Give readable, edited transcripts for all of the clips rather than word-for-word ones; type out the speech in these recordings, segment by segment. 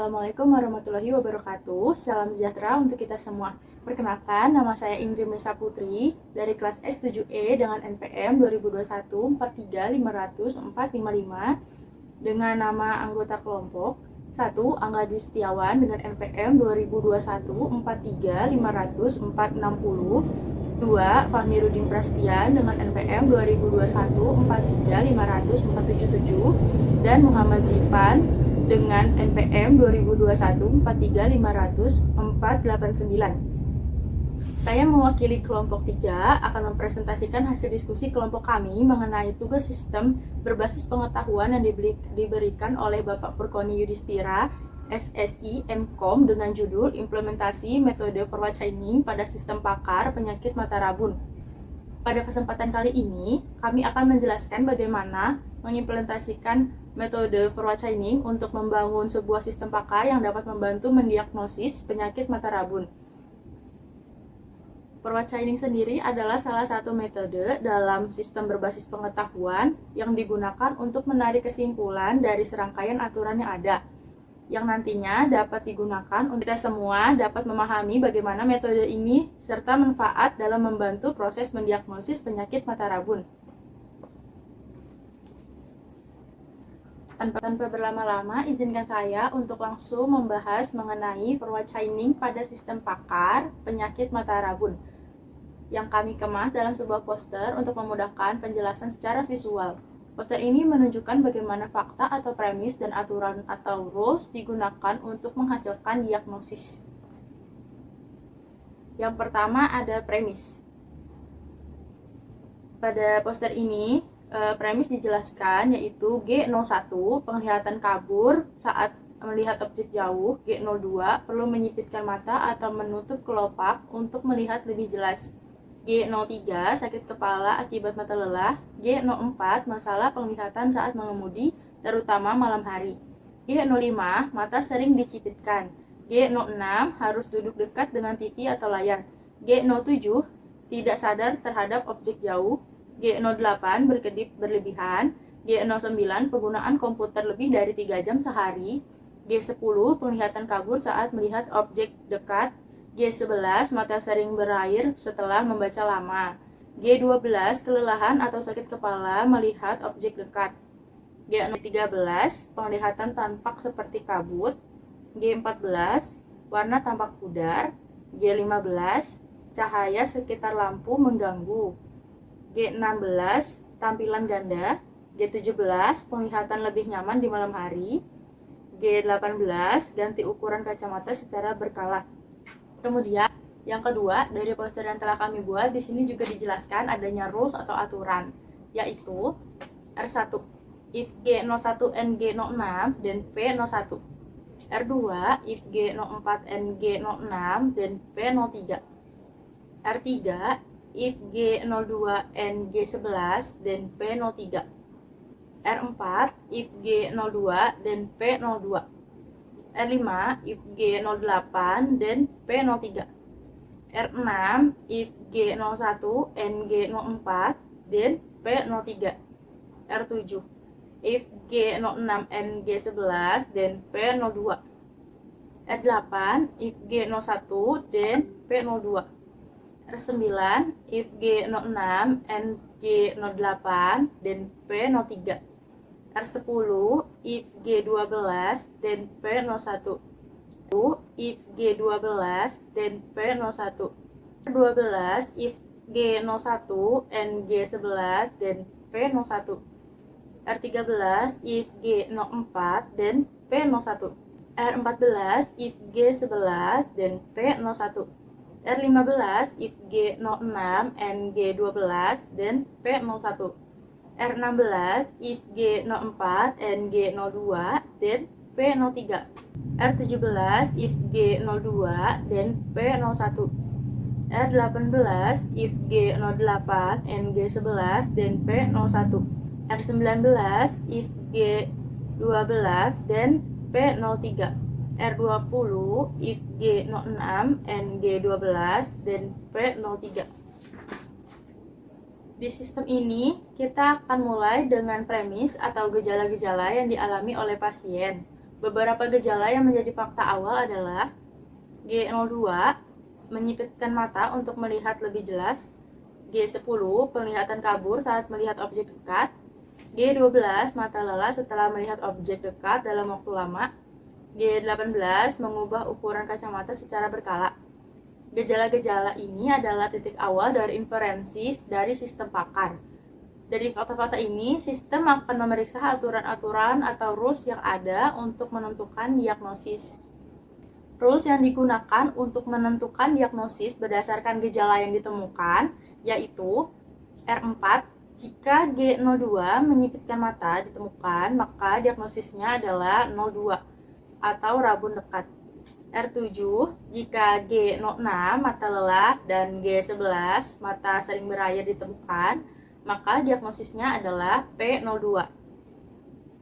Assalamualaikum warahmatullahi wabarakatuh. Salam sejahtera untuk kita semua. Perkenalkan, nama saya Indri Mesa Putri dari kelas S7E dengan NPM 2021 43500 dengan nama anggota kelompok 1. Angga Dwi Setiawan dengan NPM 2021 43500 2. Fahmirudin Prastian dengan NPM 2021 43500 dan Muhammad Zifan dengan NPM 2021 489. Saya mewakili kelompok 3 akan mempresentasikan hasil diskusi kelompok kami mengenai tugas sistem berbasis pengetahuan yang diberikan oleh Bapak Furkoni Yudhistira, SSI MKOM dengan judul Implementasi Metode Forward Chaining pada Sistem Pakar Penyakit Mata Rabun. Pada kesempatan kali ini, kami akan menjelaskan bagaimana mengimplementasikan metode forward chaining untuk membangun sebuah sistem pakar yang dapat membantu mendiagnosis penyakit mata rabun. Forward chaining sendiri adalah salah satu metode dalam sistem berbasis pengetahuan yang digunakan untuk menarik kesimpulan dari serangkaian aturan yang ada, yang nantinya dapat digunakan untuk kita semua dapat memahami bagaimana metode ini serta manfaat dalam membantu proses mendiagnosis penyakit mata rabun. Tanpa berlama-lama, izinkan saya untuk langsung membahas mengenai forward chaining pada sistem pakar penyakit mata rabun yang kami kemas dalam sebuah poster untuk memudahkan penjelasan secara visual. Poster ini menunjukkan bagaimana fakta atau premis dan aturan atau rules digunakan untuk menghasilkan diagnosis. Yang pertama ada premis. Pada poster ini, premis dijelaskan yaitu G01 penglihatan kabur saat melihat objek jauh, G02 perlu menyipitkan mata atau menutup kelopak untuk melihat lebih jelas, G03 sakit kepala akibat mata lelah, G04 masalah penglihatan saat mengemudi terutama malam hari, G05 mata sering dicipitkan, G06 harus duduk dekat dengan TV atau layar, G07 tidak sadar terhadap objek jauh, G08 berkedip berlebihan, G09 penggunaan komputer lebih dari 3 jam sehari, G10 penglihatan kabur saat melihat objek dekat, G11 mata sering berair setelah membaca lama, G12 kelelahan atau sakit kepala melihat objek dekat, G13 penglihatan tampak seperti kabut, G14 warna tampak pudar, G15 cahaya sekitar lampu mengganggu, G16 tampilan ganda, G17 penglihatan lebih nyaman di malam hari, G18 ganti ukuran kacamata secara berkala. Kemudian yang kedua dari poster yang telah kami buat, di sini juga dijelaskan adanya rules atau aturan, yaitu R1 if G01 and G06 dan P01, R2 if G04 and G06 dan P03, R3 if G02 and G11 dan P03, R4 if G02 dan P02, R5 if G08 dan P03, R6 if G01 and G04 dan P03, R7 if G06 and G11 dan P02, R8 if G01 dan P02, R9 if G06 and G08 dan P03, R10 if G12 dan P01, if G12 dan P01, R12 if G01 and G11 dan P01, R13 if G04 dan P01, R14 if G11 dan P01, R15 if G06 and G12 dan P01, R16 if G04 and G02 dan P03, R17 if G02 dan P01, R18 if G08 and G11 dan P01, R19 if G12 dan P03, R20 if G06 and G12 dan P03. Di sistem ini, kita akan mulai dengan premis atau gejala-gejala yang dialami oleh pasien. Beberapa gejala yang menjadi fakta awal adalah G02, menyipitkan mata untuk melihat lebih jelas. G10, penglihatan kabur saat melihat objek dekat. G12, mata lelah setelah melihat objek dekat dalam waktu lama. G18, mengubah ukuran kacamata secara berkala. Gejala-gejala ini adalah titik awal dari inferensi dari sistem pakar. Dari fakta-fakta ini, sistem akan memeriksa aturan-aturan atau rules yang ada untuk menentukan diagnosis. Rules yang digunakan untuk menentukan diagnosis berdasarkan gejala yang ditemukan, yaitu R4, jika G02 menyipitkan mata ditemukan, maka diagnosisnya adalah 02 atau rabun dekat. R7, jika G06 mata lelah dan G11 mata sering berair ditemukan, maka diagnosisnya adalah P02.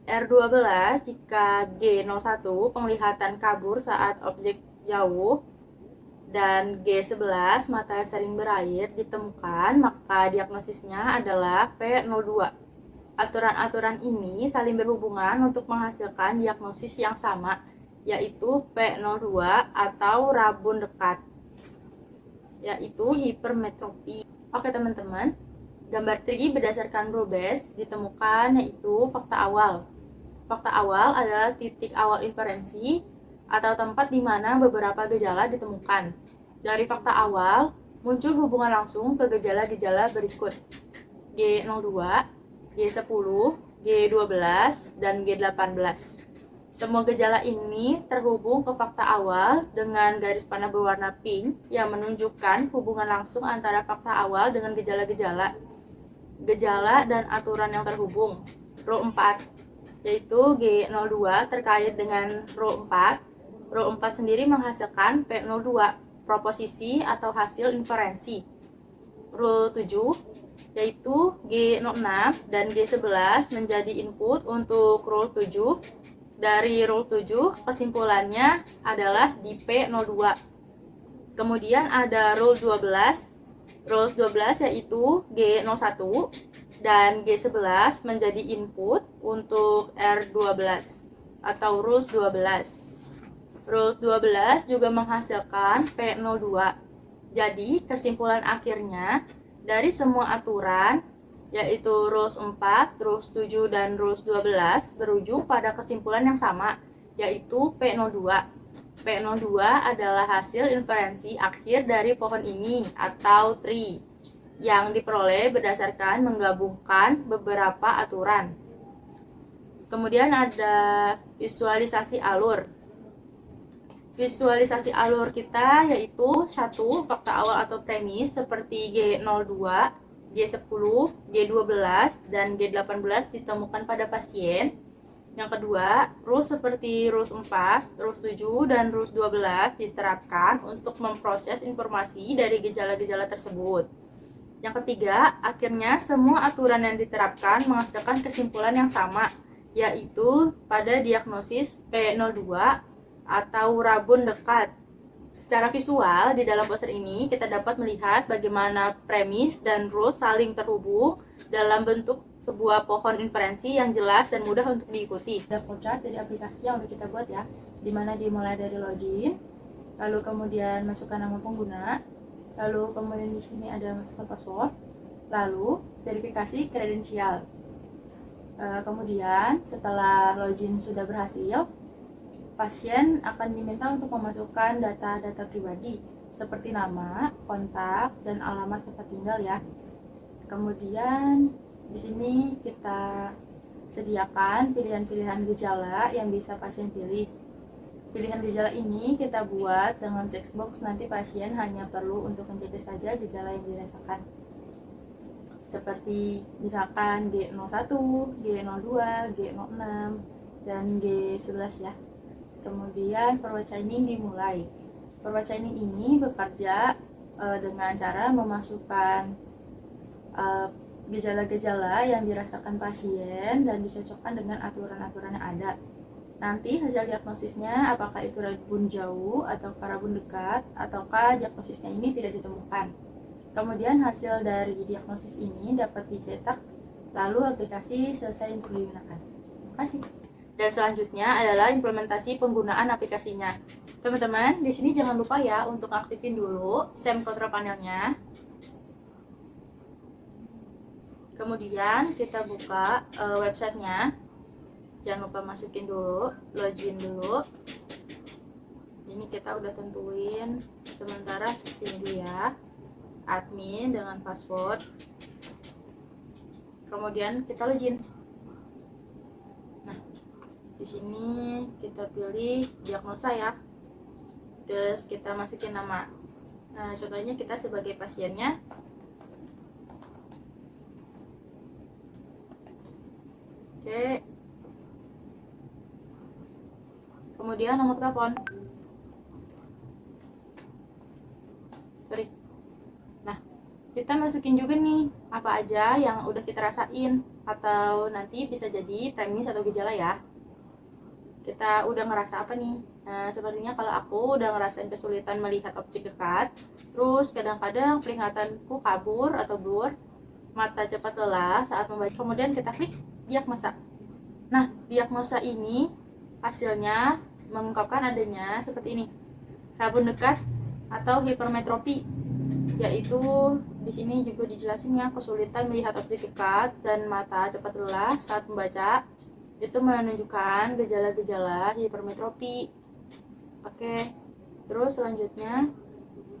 R12, jika G01 penglihatan kabur saat objek jauh dan G11 mata sering berair ditemukan, maka diagnosisnya adalah P02. Aturan-aturan ini saling berhubungan untuk menghasilkan diagnosis yang sama, yaitu P02 atau rabun dekat, yaitu hipermetropi. Oke teman-teman, gambar 3 berdasarkan rule base ditemukan yaitu fakta awal. Fakta awal adalah titik awal inferensi atau tempat di mana beberapa gejala ditemukan. Dari fakta awal, muncul hubungan langsung ke gejala-gejala berikut: G02, G10, G12, dan G18. Semua gejala ini terhubung ke fakta awal dengan garis panah berwarna pink yang menunjukkan hubungan langsung antara fakta awal dengan gejala-gejala, gejala dan aturan yang terhubung. Rule 4, yaitu G02 terkait dengan Rule 4. Rule 4 sendiri menghasilkan P02, proposisi atau hasil inferensi. Rule 7, yaitu G06 dan G11 menjadi input untuk Rule 7. Dari Rule 7, kesimpulannya adalah di P02. Kemudian ada Rule 12. Rule 12 yaitu G01 dan G11 menjadi input untuk R12 atau Rules 12. Rules 12 juga menghasilkan P02. Jadi kesimpulan akhirnya dari semua aturan yaitu Rules 4, Rules 7, dan Rules 12 berujung pada kesimpulan yang sama, yaitu P02. P02 adalah hasil inferensi akhir dari pohon ini atau tree yang diperoleh berdasarkan menggabungkan beberapa aturan. Kemudian ada visualisasi alur. Visualisasi alur kita yaitu 1. Fakta awal atau premis seperti G02, G10, G12, dan G18 ditemukan pada pasien. Yang kedua, rules seperti rules 4, rules 7, dan rules 12 diterapkan untuk memproses informasi dari gejala-gejala tersebut. Yang ketiga, akhirnya semua aturan yang diterapkan menghasilkan kesimpulan yang sama, yaitu pada diagnosis P02 atau rabun dekat. Secara visual, di dalam poster ini kita dapat melihat bagaimana premis dan rules saling terhubung dalam bentuk sebuah pohon inferensi yang jelas dan mudah untuk diikuti. Ada flowchart dari aplikasi yang udah kita buat ya, dimana dimulai dari login, lalu kemudian masukkan nama pengguna, lalu kemudian di sini ada masukkan password, lalu verifikasi kredensial. Kemudian setelah login sudah berhasil, pasien akan diminta untuk memasukkan data-data pribadi seperti nama, kontak, dan alamat tempat tinggal ya. Kemudian di sini kita sediakan pilihan-pilihan gejala yang bisa pasien pilih. Pilihan gejala ini kita buat dengan checkbox, nanti pasien hanya perlu untuk menjadi saja gejala yang dirasakan. Seperti misalkan G01, G02, G06, dan G11 ya. Kemudian forward chaining dimulai. Forward chaining ini bekerja dengan cara memasukkan gejala-gejala yang dirasakan pasien dan dicocokkan dengan aturan-aturan yang ada. Nanti hasil diagnosisnya apakah itu rabun jauh atau rabun dekat, ataukah diagnosisnya ini tidak ditemukan. Kemudian hasil dari diagnosis ini dapat dicetak, lalu aplikasi selesai untuk digunakan. Terima kasih. Dan selanjutnya adalah implementasi penggunaan aplikasinya. Teman-teman, di sini jangan lupa ya untuk aktifin dulu SAM control panelnya. Kemudian kita buka websitenya. Jangan lupa masukin dulu, login dulu. Ini kita udah tentuin sementara seperti ini dulu ya, admin dengan password. Kemudian kita login. Nah, di sini kita pilih diagnosa ya. Terus kita masukin nama. Nah, contohnya kita sebagai pasiennya. Oke. Kemudian nomor telepon. Sorry. Nah, kita masukin juga nih apa aja yang udah kita rasain, atau nanti bisa jadi premis atau gejala ya. Kita udah ngerasa apa nih? Nah, sepertinya kalau aku udah ngerasain kesulitan melihat objek dekat, terus kadang-kadang penglihatanku kabur atau blur, mata cepat lelah saat membaca. Kemudian kita klik diagnosa. Nah, diagnosa ini hasilnya mengungkapkan adanya seperti ini, rabun dekat atau hipermetropi, yaitu di sini juga dijelasin ya, kesulitan melihat objek dekat dan mata cepat lelah saat membaca. Itu menunjukkan gejala-gejala hipermetropi. Oke, terus selanjutnya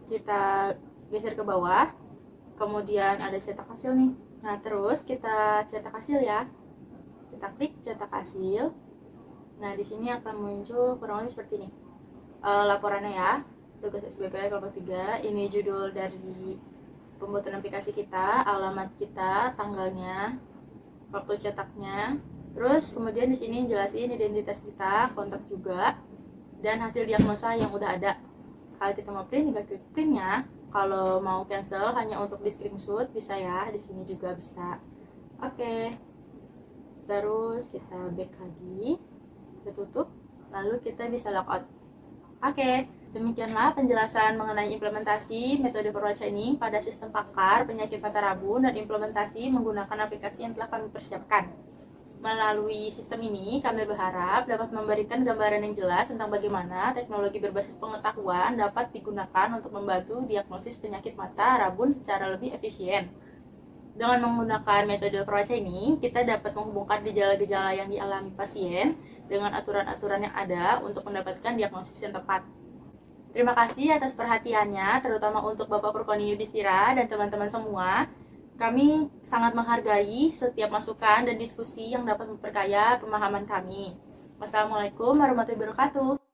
kita geser ke bawah, kemudian ada cetak hasil nih. Nah, terus kita cetak hasil ya, kita klik cetak hasil. Nah, di sini akan muncul kurang lebih seperti ini laporannya ya, tugas SBP kelompok 3. Ini judul dari pembuatan aplikasi kita, alamat kita, tanggalnya, waktu cetaknya. Terus kemudian di sini jelasin identitas kita, kontak juga, dan hasil diagnosa yang udah ada. Kalau kita mau print, tinggal klik printnya. Kalau mau cancel hanya untuk di screenshot bisa ya, di sini juga bisa. Oke. Terus kita back lagi, kita tutup, lalu kita bisa logout. Oke, demikianlah penjelasan mengenai implementasi metode Purwacarta pada sistem pakar penyakit mata rabun dan implementasi menggunakan aplikasi yang telah kami persiapkan. Melalui sistem ini, kami berharap dapat memberikan gambaran yang jelas tentang bagaimana teknologi berbasis pengetahuan dapat digunakan untuk membantu diagnosis penyakit mata rabun secara lebih efisien. Dengan menggunakan metode Purwacarta ini, kita dapat menghubungkan gejala-gejala yang dialami pasien dengan aturan-aturan yang ada untuk mendapatkan diagnosis yang tepat. Terima kasih atas perhatiannya, terutama untuk Bapak Purkoni Yudhistira dan teman-teman semua. Kami sangat menghargai setiap masukan dan diskusi yang dapat memperkaya pemahaman kami. Wassalamualaikum warahmatullahi wabarakatuh.